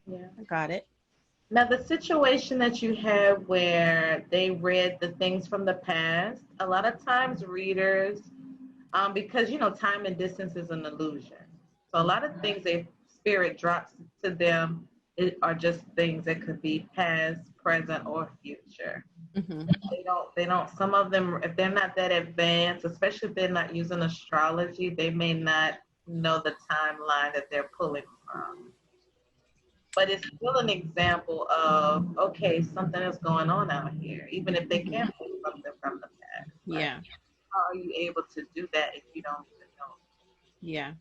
Yeah. I got it. Now, the situation that you have where they read the things from the past, a lot of times readers, because time and distance is an illusion. So a lot of things a spirit drops to them are just things that could be past, present, or future. Mm-hmm. They don't. Some of them, if they're not that advanced, especially if they're not using astrology, they may not know the timeline that they're pulling from. But it's still an example of, okay, something is going on out here, even if they Mm-hmm. can pull something from the past. Like, Yeah. how are you able to do that if you don't even know? Yeah.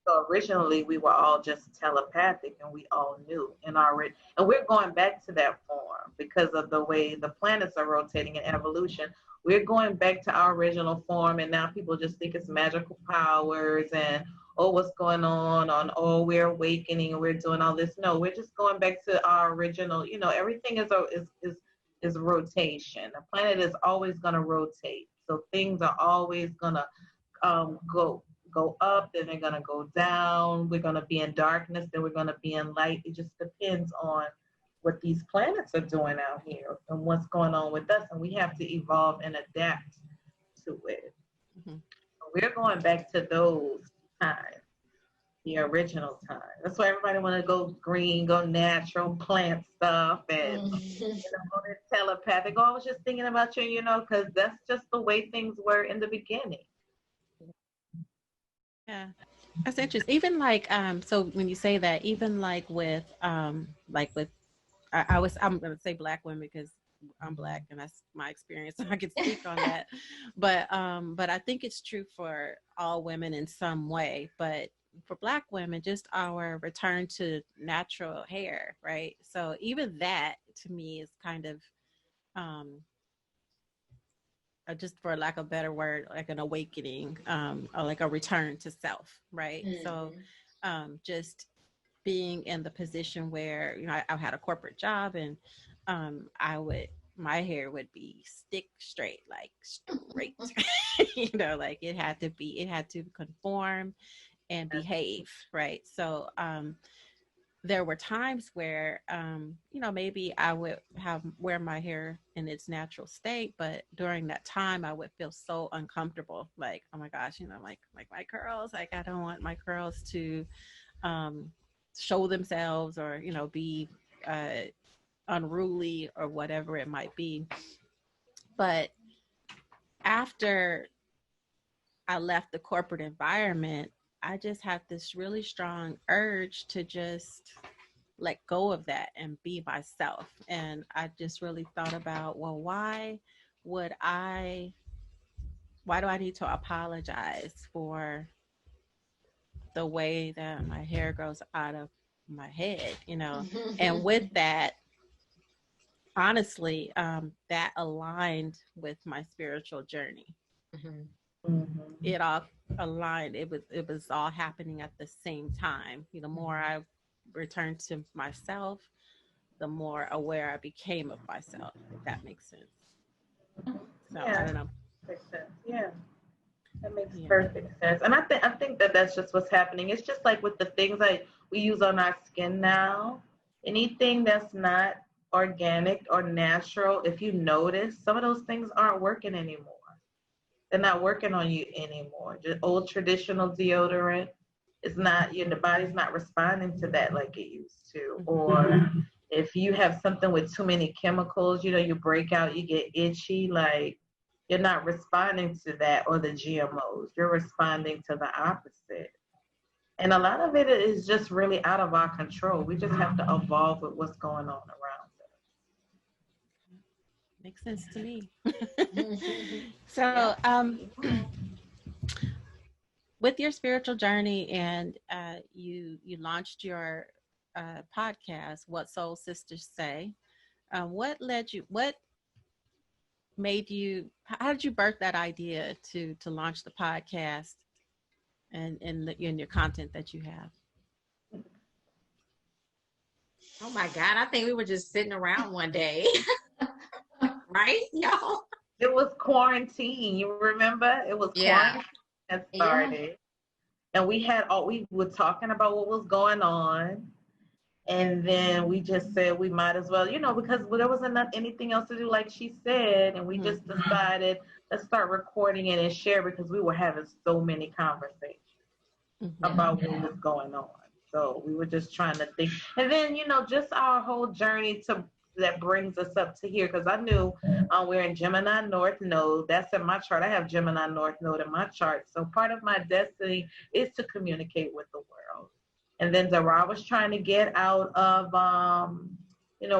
So originally we were all just telepathic and we all knew in our and we're going back to that form because of the way the planets are rotating in evolution. We're going back to our original form, and now people just think it's magical powers and, oh, what's going on oh, we're awakening and we're doing all this. No, we're just going back to our original. Everything is rotation. The planet is always going to rotate, so things are always going to go up, then they're going to go down. We're going to be in darkness, then we're going to be in light. It just depends on what these planets are doing out here and what's going on with us, and we have to evolve and adapt to it. Mm-hmm. So we're going back to those times, the original time. That's why everybody want to go green, go natural, plant stuff, and go to telepathic. Oh, I was just thinking about you, because that's just the way things were in the beginning. Yeah. That's interesting. Even like, so when you say that, even like with, I'm going to say Black women because I'm Black and that's my experience. So I can speak on that. But I think it's true for all women in some way. But for Black women, just our return to natural hair, right? So even that to me is kind of, um, just for lack of a better word, like an awakening, or like a return to self, right? So just being in the position where I had a corporate job, and I would my hair would be stick straight, like straight. Like it had to conform and behave, right? So there were times where maybe I would have wear my hair in its natural state, but during that time I would feel so uncomfortable, like, oh my gosh, like my curls, like I don't want my curls to um show themselves, or be uh unruly or whatever it might be. But after I left the corporate environment, I just had this really strong urge to just let go of that and be myself. And I just really thought about, well, would I, why do I need to apologize for the way that my hair grows out of my head? And with that, honestly, that aligned with my spiritual journey. Mm-hmm. It all aligned. It was all happening at the same time. The more I returned to myself, the more aware I became of myself, if that makes sense. So I Yeah, don't know. makes sense. Yeah, that makes Yeah. perfect sense. And I think that that's just what's happening. It's just like with the things that we use on our skin now. Anything that's not organic or natural, if you notice, some of those things aren't working anymore. They're not working on you anymore. Just old traditional deodorant is not, the body's not responding to that like it used to. Or if you have something with too many chemicals, you break out, you get itchy, like you're not responding to that or the GMOs. You're responding to the opposite. And a lot of it is just really out of our control. We just have to evolve with what's going on around Makes sense to me. Yeah. So, with your spiritual journey, and you launched your podcast, What Soul Sisters Say. What made you? How did you birth that idea to launch the podcast and in your content that you have? Oh my God. I think we were just sitting around one day. Right, y'all? It was quarantine. You remember? It was Yeah. quarantine that Yeah. started. And we were talking about what was going on. And then we just said we might as well, because there wasn't anything else to do, like she said. And we just decided, let's start recording it and share, because we were having so many conversations about what was going on. So we were just trying to think. And then, just our whole journey that brings us up to here, because I knew we're in Gemini North Node. That's in my chart. I have Gemini North Node in my chart. So part of my destiny is to communicate with the world. And then Darah was trying to get out of,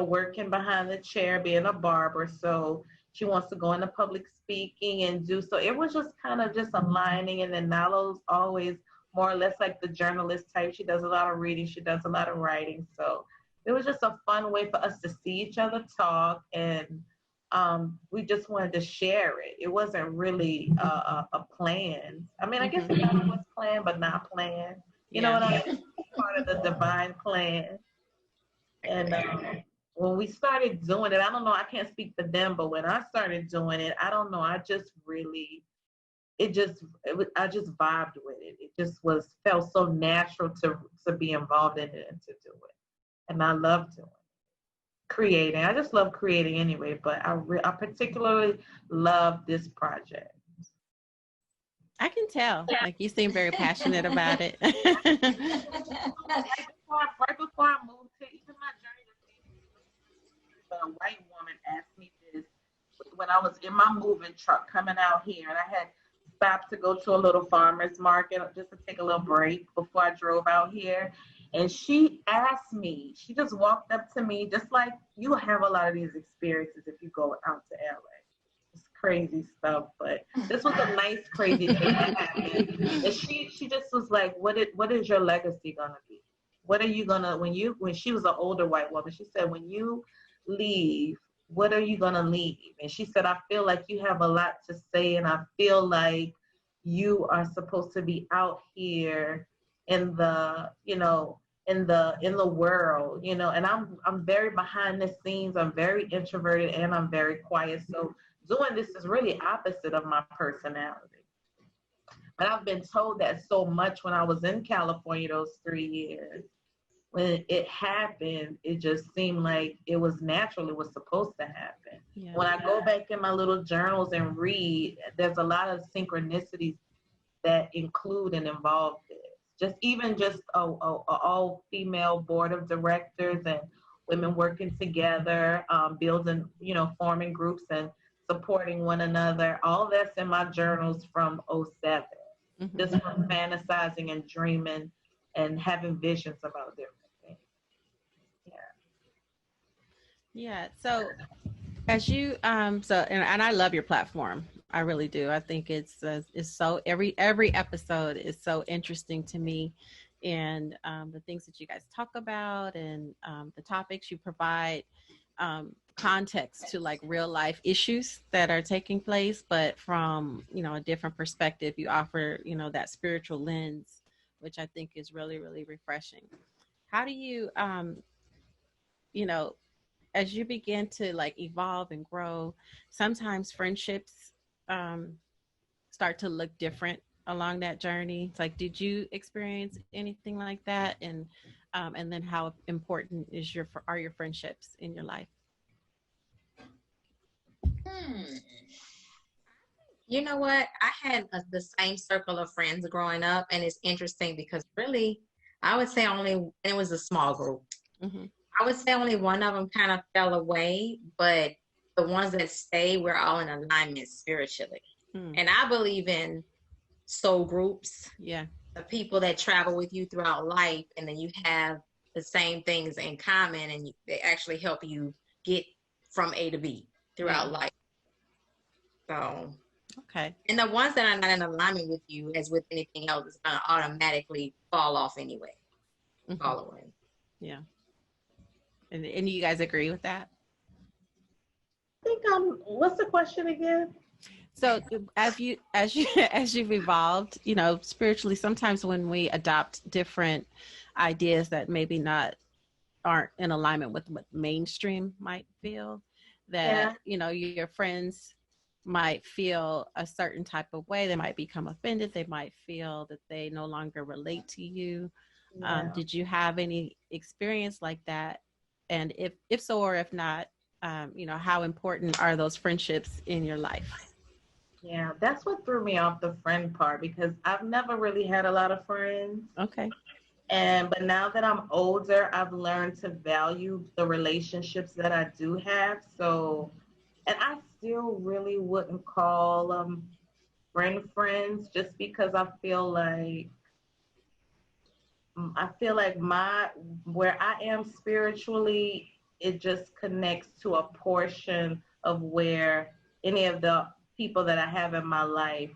working behind the chair, being a barber. So she wants to go into public speaking and do so. It was just kind of just aligning. And then Nalo's always more or less like the journalist type. She does a lot of reading. She does a lot of writing. So it was just a fun way for us to see each other talk. And we just wanted to share it. It wasn't really a plan. I mean, I guess it kind of was planned, but not planned. You know what I mean? Part of the divine plan. And when we started doing it, I don't know, I can't speak for them, but when I started doing it, I don't know, I just vibed with it. It just felt so natural to be involved in it and to do it. And I love doing it. Creating. I just love creating anyway, but I particularly love this project. I can tell. Like, you seem very passionate about it. Right before I moved to even my journey, a white woman asked me this when I was in my moving truck coming out here, and I had stopped to go to a little farmer's market just to take a little break before I drove out here. And she asked me, she just walked up to me, just like you have a lot of these experiences if you go out to LA. It's crazy stuff, but this was a nice, crazy thing that happened. And she just was like, what is your legacy gonna be? What are you gonna, when she was an older white woman, she said, when you leave, what are you gonna leave? And she said, I feel like you have a lot to say, and I feel like you are supposed to be out here in the, in the world, and I'm very behind the scenes. I'm very introverted and I'm very quiet. So doing this is really opposite of my personality. But I've been told that so much when I was in California those 3 years. When it happened, it just seemed like it was natural. It was supposed to happen. Yeah. When I go back in my little journals and read, there's a lot of synchronicities that include and involve this. Just a all-female board of directors and women working together, building, forming groups and supporting one another. All that's in my journals from 2007. Just from fantasizing and dreaming and having visions about different things. Yeah. So as you and I love your platform. I really do. I think it's so every episode is so interesting to me, and the things that you guys talk about and the topics you provide context to, like, real life issues that are taking place, but from a different perspective. You offer that spiritual lens, which I think is really, really refreshing. How do you as you begin to, like, evolve and grow, sometimes friendships start to look different along that journey? It's like, did you experience anything like that? And then how important are your friendships in your life? You know what? I had the same circle of friends growing up, and it's interesting because really, I would say it was a small group. I would say only one of them kind of fell away, but the ones that stayed were all in alignment spiritually. And I believe in soul groups. Yeah. The people that travel with you throughout life, and then you have the same things in common, and they actually help you get from A to B throughout life. So, okay. And the ones that are not in alignment with you, as with anything else, is going to automatically fall off anyway. Fall away. Yeah. And you guys agree with that? I think what's the question again? So as you've evolved, spiritually, sometimes when we adopt different ideas that maybe aren't in alignment with what mainstream might feel, that, your friends might feel a certain type of way. They might become offended. They might feel that they no longer relate to you. Yeah. Did you have any experience like that? And if so, or if not, how important are those friendships in your life? Yeah, that's what threw me off the friend part because I've never really had a lot of friends. Okay. But now that I'm older, I've learned to value the relationships that I do have. So, and I still really wouldn't call them friends just because I feel like my where I am spiritually, it just connects to a portion of where any of the people that I have in my life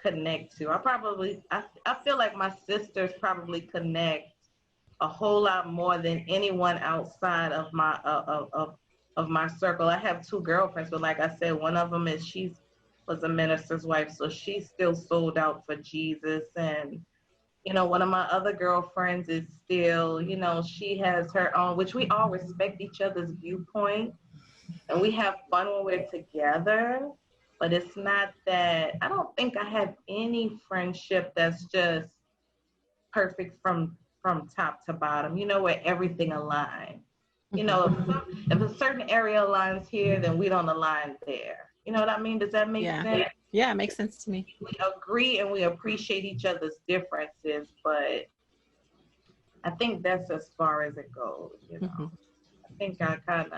connect to. I feel like my sisters probably connect a whole lot more than anyone outside of my circle. I have two girlfriends, but like I said, one of them she was a minister's wife, so she's still sold out for Jesus. And one of my other girlfriends is still, she has her own, which we all respect each other's viewpoint, and we have fun when we're together. But it's not that I don't think I have any friendship that's just perfect from top to bottom, where everything aligns. If a certain area aligns here, then we don't align there. You know what I mean? Does that make sense? Yeah, it makes sense to me. We agree and we appreciate each other's differences, but I think that's as far as it goes. I think I kind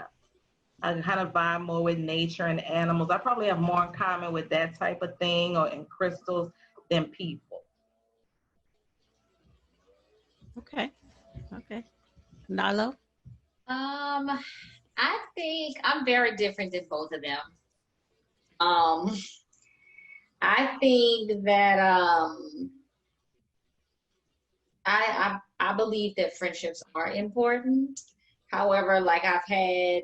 of vibe more with nature and animals. I probably have more in common with that type of thing or in crystals than people. Okay. Nalo? I think I'm very different than both of them. I think that I believe that friendships are important. However, like I've had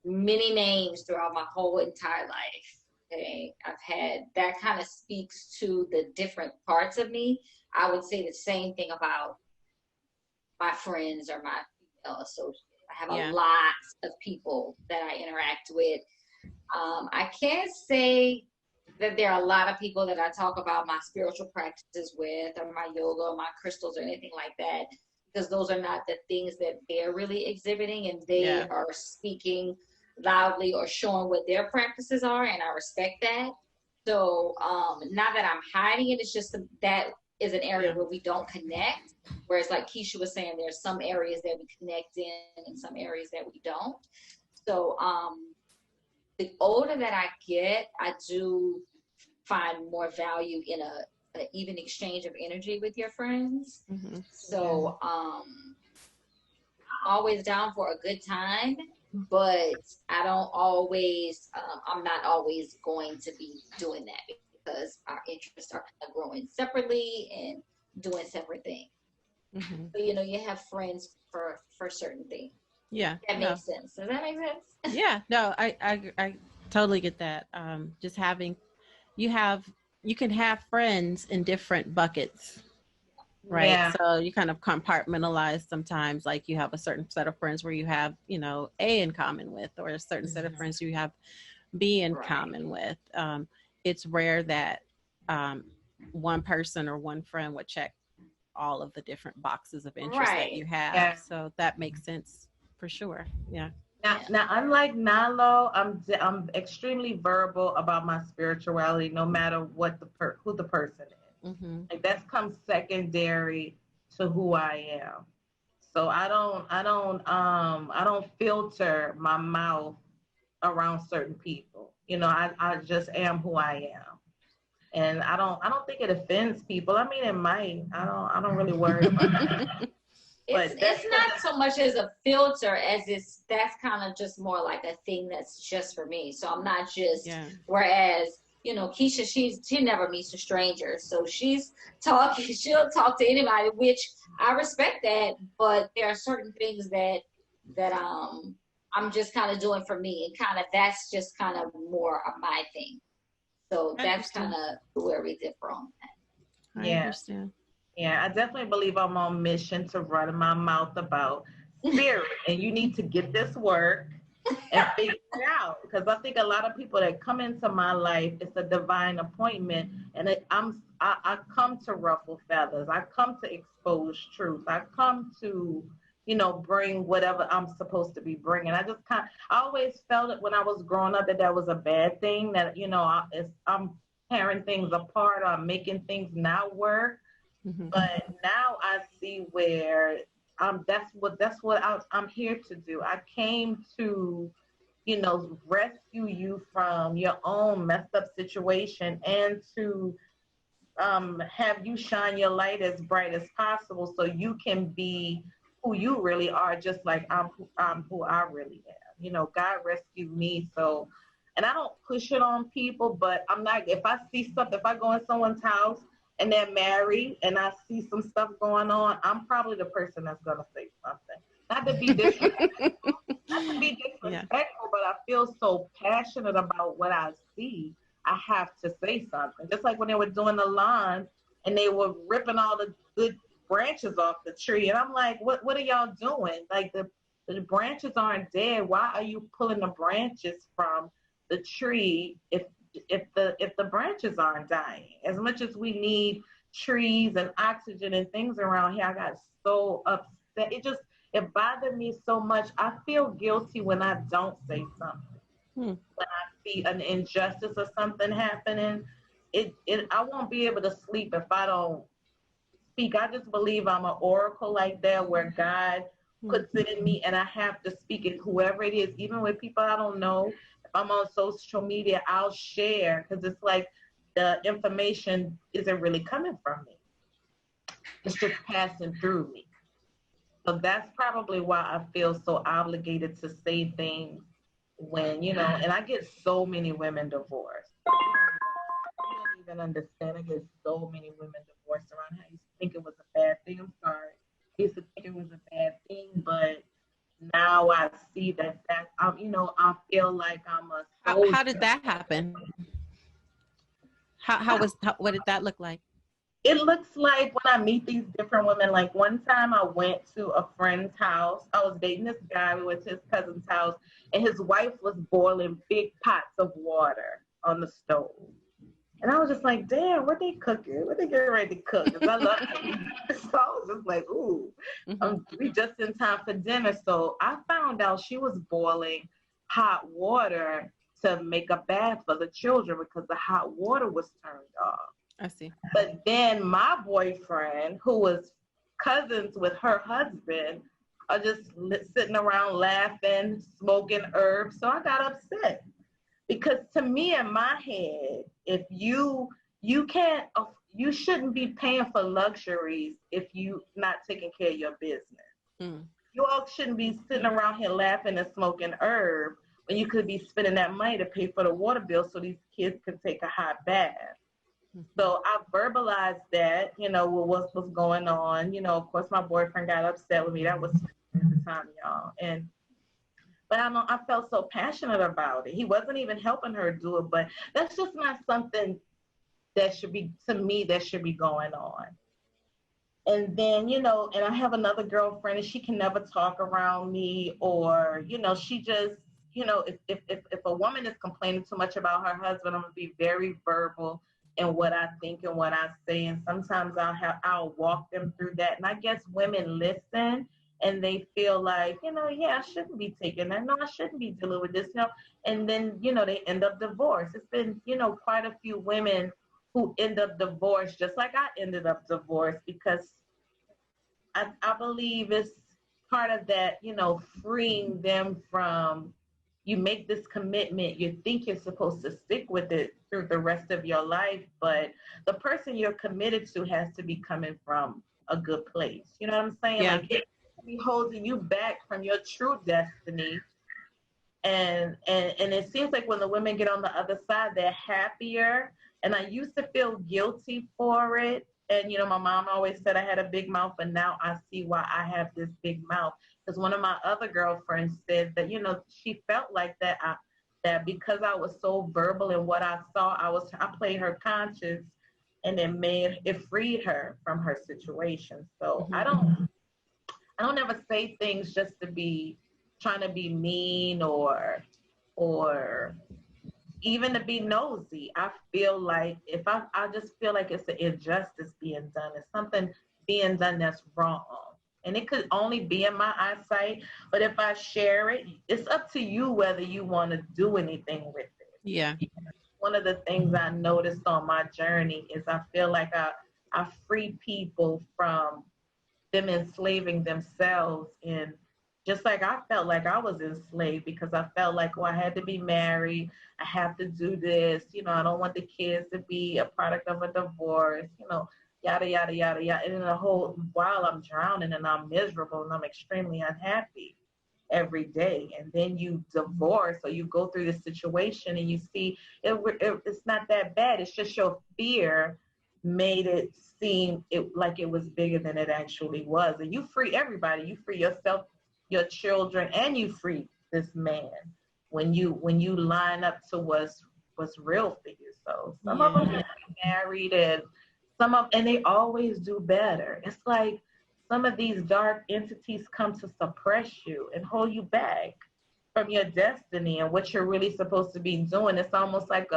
many names throughout my whole entire life. Okay, I've had that kind of speaks to the different parts of me. I would say the same thing about my friends or my female associates. I have a lot of people that I interact with. I can't say that there are a lot of people that I talk about my spiritual practices with or my yoga or my crystals or anything like that, because those are not the things that they're really exhibiting, and they are speaking loudly or showing what their practices are, and I respect that. So not that I'm hiding it, it's just that is an area where we don't connect. Whereas like Kisha was saying, there's some areas that we connect in and some areas that we don't. So the older that I get, I do find more value in a even exchange of energy with your friends. Mm-hmm. So I'm always down for a good time, but I don't always, I'm not always going to be doing that because our interests are kind of growing separately and doing separate things. Mm-hmm. So, you have friends for certain things. Yeah. That makes sense. Does that make sense? Yeah. No, I totally get that. Just having, you can have friends in different buckets, right? Yeah. So you kind of compartmentalize sometimes, like you have a certain set of friends where you have, A in common with, or a certain set of friends you have B in common with. It's rare that one person or one friend would check all of the different boxes of interest that you have. Yeah. So that makes sense for sure. Yeah. Now, unlike Nalo, I'm extremely verbal about my spirituality, no matter what who the person is. Mm-hmm. Like that comes secondary to who I am. So I don't filter my mouth around certain people. I just am who I am. And I don't think it offends people. I mean, it might. I don't really worry about that. It's not so much as a filter as that's kind of just more like a thing that's just for me. So I'm not just, whereas, Kisha, she never meets a stranger. So she'll talk to anybody, which I respect that, but there are certain things that I'm just kind of doing for me, and that's just kind of more of my thing. So that's kind of where we differ on that. I understand. Yeah, I definitely believe I'm on mission to run my mouth about spirit, and you need to get this work. and figure it out. Because I think a lot of people that come into my life, it's a divine appointment, and I come to ruffle feathers. I come to expose truth. I come to, bring whatever I'm supposed to be bringing. I always felt it when I was growing up that was a bad thing. That I'm tearing things apart. Or I'm making things not work. Mm-hmm. But now I see where that's what I'm here to do. I came to, rescue you from your own messed up situation and to have you shine your light as bright as possible so you can be who you really are, just like I'm who I really am. God rescued me. So, and I don't push it on people, but I'm not, if I see stuff, if I go in someone's house and they're married and I see some stuff going on, I'm probably the person that's going to say something. Not to be disrespectful, but I feel so passionate about what I see. I have to say something. Just like when they were doing the lawn and they were ripping all the good branches off the tree. And I'm like, what are y'all doing? Like the branches aren't dead. Why are you pulling the branches from the tree if the branches aren't dying? As much as we need trees and oxygen and things around here, I got so upset. It bothered me so much. I feel guilty when I don't say something. When I see an injustice or something happening, I won't be able to sleep if I don't speak. I just believe I'm an oracle like that, where God puts it in me and I have to speak it, whoever it is, even with people I don't know. If I'm on social media, I'll share, because it's like the information isn't really coming from me. It's just passing through me. So that's probably why I feel so obligated to say things when, and I get so many women divorced. You don't even understand. I get so many women divorced around here. I used to think it was a bad thing. I'm sorry. I used to think it was a bad thing, but now I see that I feel like I'm a soldier. How did that happen? What did that look like? It looks like when I meet these different women, like one time I went to a friend's house. I was dating this guy. We went to his cousin's house, and his wife was boiling big pots of water on the stove. And I was just like, damn, what they cooking? What they getting ready to cook? Because I love it. So I was just like, ooh, we just in time for dinner. So I found out she was boiling hot water to make a bath for the children because the hot water was turned off. I see. But then my boyfriend, who was cousins with her husband, are just sitting around laughing, smoking herbs. So I got upset because to me, in my head, if you shouldn't be paying for luxuries if you not taking care of your business. You all shouldn't be sitting around here laughing and smoking herb when you could be spending that money to pay for the water bill so these kids could take a hot bath. So I verbalized that, what was going on. Of course, my boyfriend got upset with me. That was at the time, y'all. But I felt so passionate about it. He wasn't even helping her do it, but that's just not something that should be, to me, that should be going on. And then, and I have another girlfriend and she can never talk around me, or, she just, if a woman is complaining too much about her husband, I'm going to be very verbal in what I think and what I say. And sometimes I'll walk them through that. And I guess women listen and they feel like, I shouldn't be taking that. No, I shouldn't be dealing with this, And then, they end up divorced. It's been, quite a few women who end up divorced, just like I ended up divorced, because I believe it's part of that, freeing them from, you make this commitment, you think you're supposed to stick with it through the rest of your life, but the person you're committed to has to be coming from a good place. You know what I'm saying? Yeah. Like, it be holding you back from your true destiny. And it seems like when the women get on the other side, they're happier. And I used to feel guilty for it. And, my mom always said I had a big mouth, but now I see why I have this big mouth. Because one of my other girlfriends said that, she felt like that, that because I was so verbal in what I saw, I played her conscience, and it freed her from her situation. So I don't ever say things just to be trying to be mean or even to be nosy. I feel like I just feel like it's an injustice being done. It's something being done that's wrong. And it could only be in my eyesight, but if I share it, it's up to you whether you want to do anything with it. Yeah. One of the things I noticed on my journey is I feel like I free people from them enslaving themselves, and just like I felt like I was enslaved because I felt like, I had to be married, I have to do this, I don't want the kids to be a product of a divorce, yada, yada, yada, yada. And in the whole while I'm drowning and I'm miserable and I'm extremely unhappy every day. And then you divorce or you go through this situation and you see it's not that bad. It's just your fear made it seem like it was bigger than it actually was. And you free everybody. You free yourself, your children, and you free this man when you line up to what's real for you. So some of them get married, and they always do better. It's like some of these dark entities come to suppress you and hold you back from your destiny and what you're really supposed to be doing. It's almost like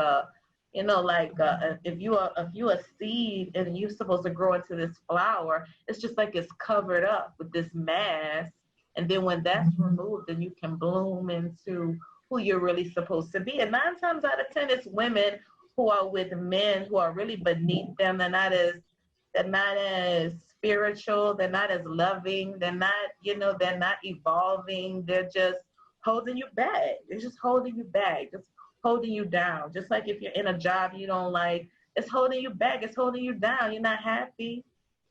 if you a seed and you're supposed to grow into this flower, it's just like it's covered up with this mask. And then when that's removed, then you can bloom into who you're really supposed to be. And 9 times out of 10, it's women who are with men who are really beneath them. They're not as spiritual. They're not as loving. They're not evolving. They're just holding you back. They're just holding you back, just holding you down. Just like if you're in a job you don't like, it's holding you back. It's holding you down. You're not happy.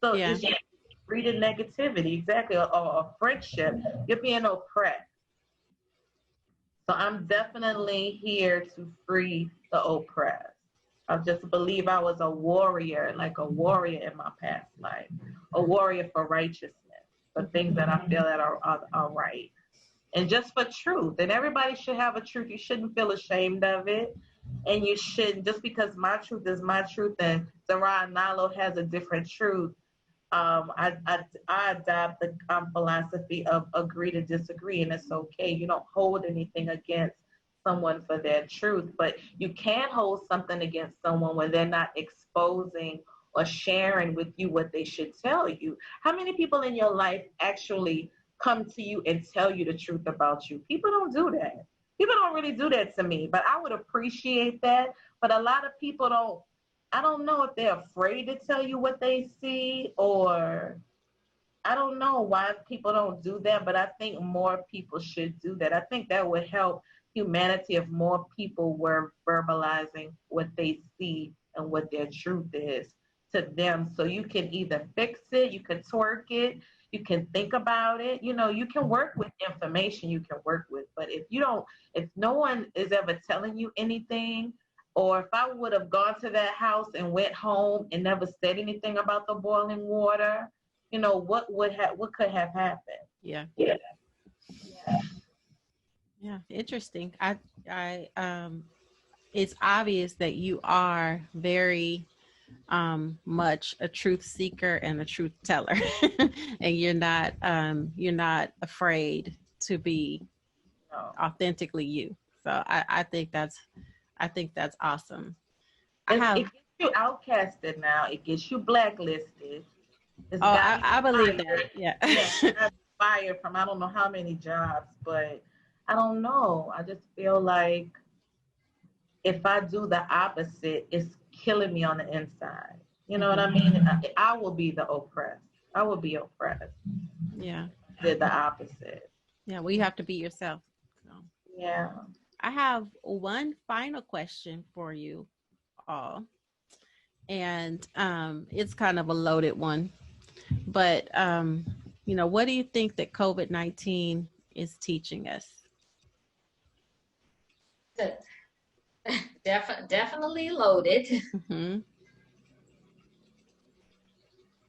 So it's just breeding negativity, exactly, or friendship. You're being oppressed. So I'm definitely here to free the oppressed. I just believe I was a warrior, like a warrior in my past life, a warrior for righteousness, for things that I feel that are right. And just for truth. And everybody should have a truth. You shouldn't feel ashamed of it. And you shouldn't, just because my truth is my truth and Darah and Nalo has a different truth, I adopt the philosophy of agree to disagree, and it's okay. You don't hold anything against someone for their truth, but you can hold something against someone when they're not exposing or sharing with you what they should tell you. How many people in your life actually come to you and tell you the truth about you? People don't do that. People don't really do that to me, but I would appreciate that. But a lot of people don't. I don't know if they're afraid to tell you what they see, or I don't know why people don't do that, but I think more people should do that. I think that would help humanity if more people were verbalizing what they see and what their truth is to them. So you can either fix it, you can twerk it, you can think about it. You can work with information you can work with, but if no one is ever telling you anything, or if I would have gone to that house and went home and never said anything about the boiling water, what could have happened? Yeah. Interesting. I it's obvious that you are very much a truth seeker and a truth teller, and you're not afraid to be authentically you. So I think that's awesome. It gets you outcasted now. It gets you blacklisted. I believe that. Yeah. I'm fired from I don't know how many jobs, but I don't know. I just feel like if I do the opposite, it's killing me on the inside. You know what I mean? I will be the oppressed. I will be oppressed. Yeah. Did the opposite. Yeah, well, you have to be yourself. So. Yeah. I have one final question for you all. And it's kind of a loaded one. But, what do you think that COVID-19 is teaching us? Definitely loaded. Mm-hmm.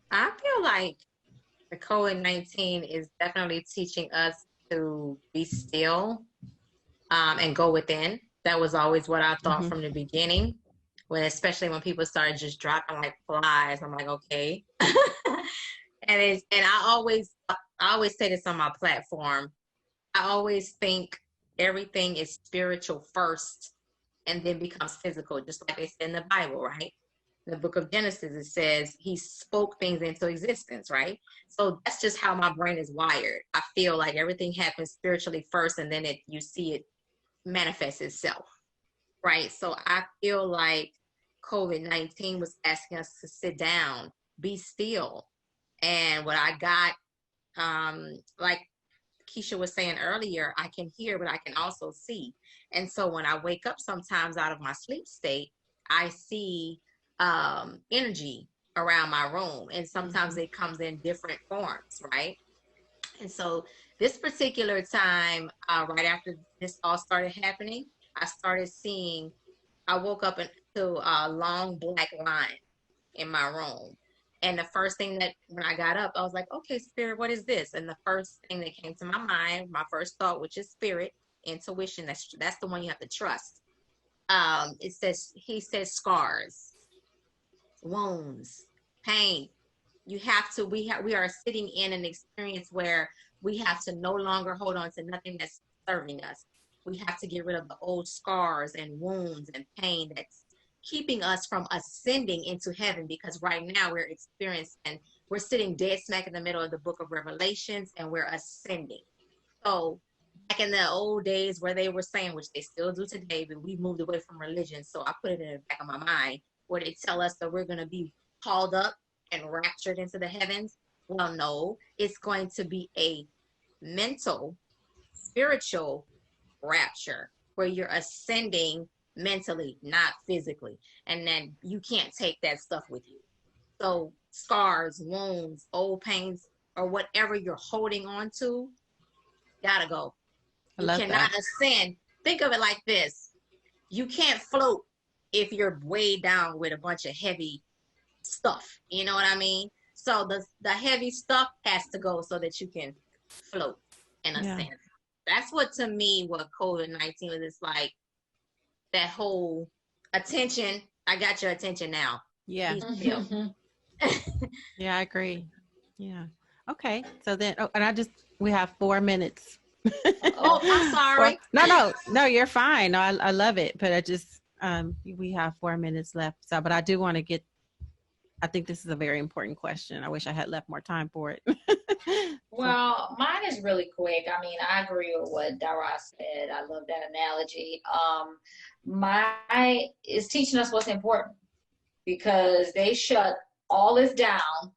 I feel like the COVID-19 is definitely teaching us to be still and go within. That was always what I thought from the beginning, especially when people started just dropping like flies. I'm like, okay. and I always say this on my platform. I always think everything is spiritual first and then becomes physical, just like they said in the Bible, right? In the book of Genesis, it says he spoke things into existence, right? So that's just how my brain is wired. I feel like everything happens spiritually first, and then you see it manifest itself, right? So I feel like COVID-19 was asking us to sit down, be still. And what I got, like Kisha was saying earlier, I can hear, but I can also see. And so when I wake up sometimes out of my sleep state, I see energy around my room. And sometimes it comes in different forms, right? And so this particular time, right after this all started happening, I started seeing, I woke up into a long black line in my room. And the first thing that when I got up, I was like, okay, spirit, what is this? And the first thing that came to my mind, my first thought, which is spirit, intuition, that's the one you have to trust. He says scars, wounds, pain. We are sitting in an experience where we have to no longer hold on to nothing that's serving us. We have to get rid of the old scars and wounds and pain that's keeping us from ascending into heaven, because right now we're sitting dead smack in the middle of the book of Revelations, and we're ascending. So back in the old days where they were saying, which they still do today, but we moved away from religion, so I put it in the back of my mind, where they tell us that we're going to be called up and raptured into the heavens. Well, no, it's going to be a mental, spiritual rapture where you're ascending mentally, not physically. And then you can't take that stuff with you. So scars, wounds, old pains, or whatever you're holding on to, gotta go. You cannot ascend. Think of it like this. You can't float if you're way down with a bunch of heavy stuff. You know what I mean? So the heavy stuff has to go so that you can float and ascend. Yeah. That's what, to me, what COVID-19 is like. That whole attention, I got your attention now. Yeah. Yeah, I agree. Yeah. Okay. So then, and we have 4 minutes. Oh, I'm sorry. No, you're fine. No, I love it. But we have 4 minutes left. So, but I do want to I think this is a very important question. I wish I had left more time for it. Well, mine is really quick. I mean, I agree with what Darah said. I love that analogy. Is teaching us what's important, because they shut all this down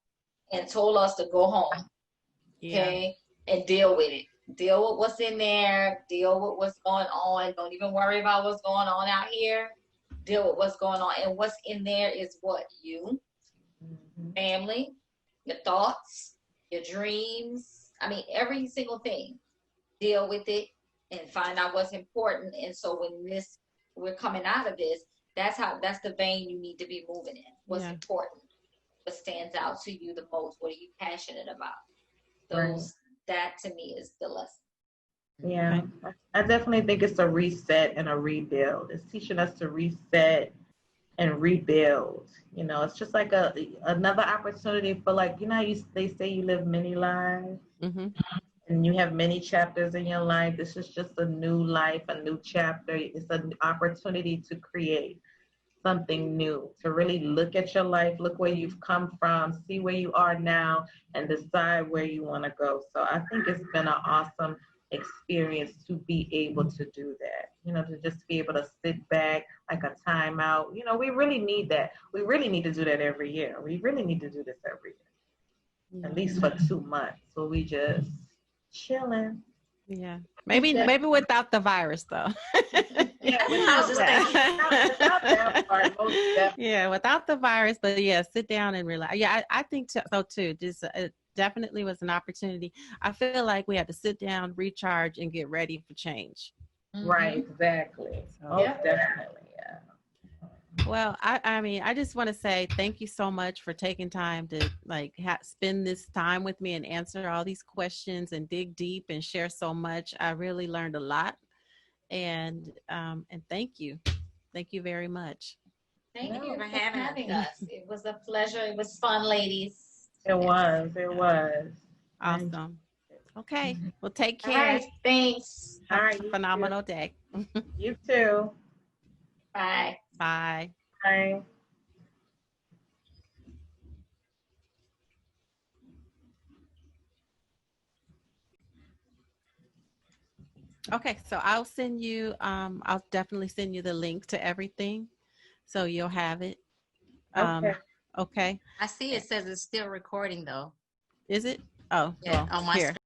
and told us to go home, okay, and deal with it. Deal with what's in there. Deal with what's going on. Don't even worry about what's going on out here. Deal with what's going on. And what's in there is what? You, family, your thoughts, your dreams. I mean, every single thing. Deal with it and find out what's important. And so when we're coming out of this, that's the vein you need to be moving in. What's important? What stands out to you the most? What are you passionate about? That to me is the lesson. Yeah, I definitely think it's a reset and a rebuild. It's teaching us to reset and rebuild. You know, it's just like another opportunity for, like, you know, they say you live many lives, and you have many chapters in your life. This is just a new life, a new chapter. It's an opportunity to create something new, to really look at your life, look where you've come from, see where you are now, and decide where you want to go. So I think it's been an awesome experience to be able to do that, you know, to just be able to sit back, like a timeout. You know, we really need that. We really need to do that every year. We really need to do this every year, at least for 2 months. So we just chilling. Yeah. Maybe without the virus, though. Yeah, without that part, most definitely. Yeah, without the virus, but yeah, sit down and relax. Yeah, I think so too. Just it definitely was an opportunity. I feel like we had to sit down, recharge, and get ready for change. Right, exactly. So, definitely, yeah. Well, I mean, I just want to say thank you so much for taking time to spend this time with me and answer all these questions and dig deep and share so much. I really learned a lot, and thank you very much. Thank you for having us. It was a pleasure. It was fun, ladies. It was. Awesome. Okay. Well, take care. All right. Thanks. Have All right, a you phenomenal day. You too. Bye. Bye. Bye. Okay, so I'll definitely send you the link to everything so you'll have it. Okay. Okay. I see it says it's still recording though. Is it? Oh, Yeah, well, on my here.